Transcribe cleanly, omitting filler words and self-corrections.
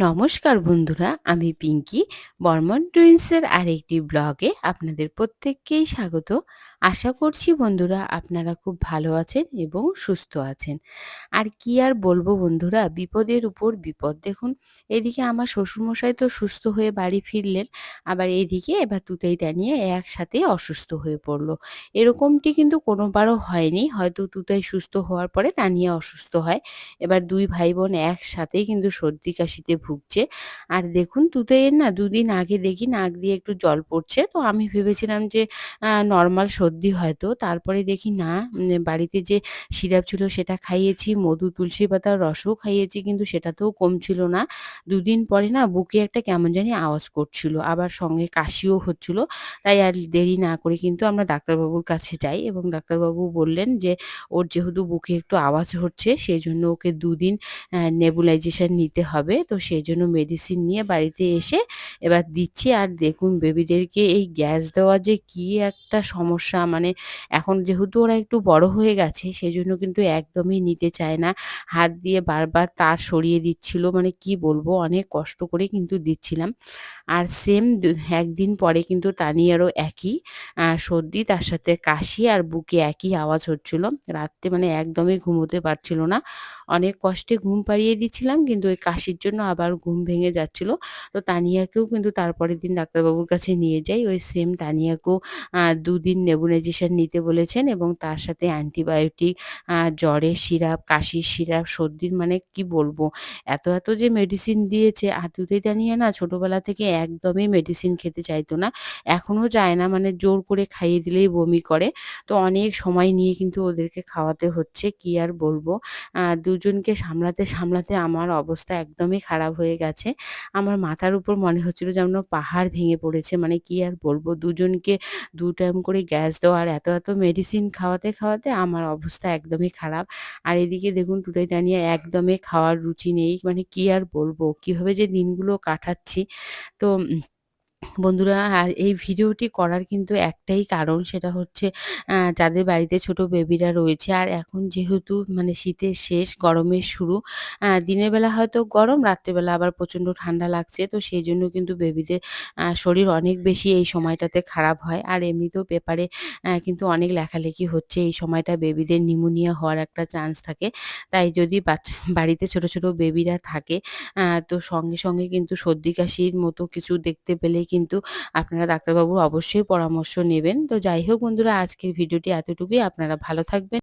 নমস্কার বন্ধুরা, আমি পিঙ্কি বর্মন টুইন্সের আরেকটি ব্লগে আপনাদের প্রত্যেককেই স্বাগত। আশা করছি বন্ধুরা আপনারা খুব ভালো আছেন এবং সুস্থ আছেন। আর কি আর বলবো বন্ধুরা, বিপদের উপর বিপদ। দেখুন, এদিকে আমার শ্বশুরমশাই তো সুস্থ হয়ে বাড়ি ফিরলেন, আবার এদিকে এবার তুতাইটা নিয়ে একসাথে অসুস্থ হয়ে পড়লো। এরকমটি কিন্তু কোনোবারও হয়নি, হয়তো তুতাই সুস্থ হওয়ার পরে তানিয়া অসুস্থ হয়। এবার দুই ভাই বোন একসাথেই কিন্তু সর্দি কাশিতে ভুগছে। আর দেখুন, তুতইয়ের না দুদিন আগে দেখি নাক দিয়ে একটু জল পড়ছে, তো আমি ভেবেছিলাম যে নর্মাল সর্দি হয়তো। তারপরে দেখি না, বাড়িতে যে সিরাপ ছিল সেটা খাইয়েছি, মধু তুলসী পাতার রসও খাইয়েছি, কিন্তু সেটাতেও কমছিল না। দুদিন পরে না বুকে একটা কেমন জানি আওয়াজ করছিল, আবার সঙ্গে কাশিও হচ্ছিল। তাই আর দেরি না করে কিন্তু আমরা ডাক্তারবাবুর কাছে যাই এবং ডাক্তারবাবু বললেন যে ওর যেহেতু বুকে একটু আওয়াজ হচ্ছে সেজন্য ওকে দুদিন নেবুলাইজেশন নিতে হবে। তো সেজন্য মেডিসিন নিয়ে বাড়িতে এসে এবার দিচ্ছি। আর দেখুন, বেবিদেরকে এই গ্যাস দেওয়া যে কি একটা সমস্যা, মানে এখন যেহেতু ওরা একটু বড় হয়ে গেছে সেজন্য কিন্তু একদমই নিতে চায় না। হাত দিয়ে বারবার তার সরিয়ে দিচ্ছিল, মানে কি বলবো, অনেক কষ্ট করে কিন্তু দিচ্ছিলাম। আর সেম ১ দিন পরে কিন্তু তানিয়ারও একই সর্দি, তার সাথে কাশি আর বুকে একই আওয়াজ হচ্ছিল। রাত্রে মানে একদমই ঘুমোতে পারছিল না। অনেক কষ্টে ঘুম পাড়িয়ে দিচ্ছিলাম, কিন্তু ওই কাশির জন্য আবার ঘুম ভেঙে যাচ্ছিল। তো তানিয়াকেও কিন্তু তারপরের দিন ডাক্তারবাবুর কাছে নিয়ে যাই। ওই সেম তানিয়াকেও ২ দিন নেবুলাইজেশন নিতে বলেছেন এবং তার সাথে অ্যান্টিবায়োটিক, জ্বরের সিরাপ, কাশির সিরাপ, সর্দির, মানে কি বলবো, এত যে মেডিসিন দিয়েছে। আর দুধে তানিয়া না ছোটবেলা থেকে একদমই মেডিসিন খেতে চাইতো না। এখনো চায় না, মানে জোর করে খাইয়ে দিলেই বমি করে। তো অনেক সময় নিয়ে কিন্তু ওদেরকে খাওয়াতে হচ্ছে, কি আর বলবো। দুজনকে সামলাতে আমার অবস্থা একদমই খারাপ হয়ে গেছে। আমার মাথার উপর মনে হচ্ছিল যেন পাহাড় ভেঙে পড়েছে। মানে কি আর বলবো, দুজনকে ২ টাইম করে গ্যাস দেওয়া আর এত মেডিসিন খাওয়াতে আমার অবস্থা একদমই খারাপ। আর এদিকে দেখুন, টুটাই তানিয়া একদমই খাওয়ার রুচি নেই। মানে কি আর বলবো, কিভাবে যে দিনগুলো কাটাচ্ছি। তো বন্ধুরা, আর এই ভিডিওটি করার কিন্তু একটাই কারণ, সেটা হচ্ছে যাদের বাড়িতে ছোট বেবিরা রয়েছে আর এখন যেহেতু মানে শীতের শেষ, গরমের শুরু। দিনের বেলা হয়তো গরম, রাত্রেবেলা আবার প্রচণ্ড ঠান্ডা লাগছে। তো সেজন্য কিন্তু বেবিদের শরীর অনেক বেশি এই সময়টাতে খারাপ হয়। আর এমনিতেও পেপারে কিন্তু অনেক লেখালেখি হচ্ছে, এই সময়টা বেবিদের নিউমোনিয়া হওয়ার একটা চান্স থাকে। তাই যদি বাড়িতে ছোট বেবিরা থাকে, তো সঙ্গে কিন্তু সর্দি কাশির মতো কিছু দেখতে পেলেই কিন্তু আপনারা ডাক্তারবাবুর অবশ্যই পরামর্শ নেবেন। তো যাই হোক বন্ধুরা, আজকের ভিডিওটি এতটুকুই। আপনারা ভালো থাকবেন।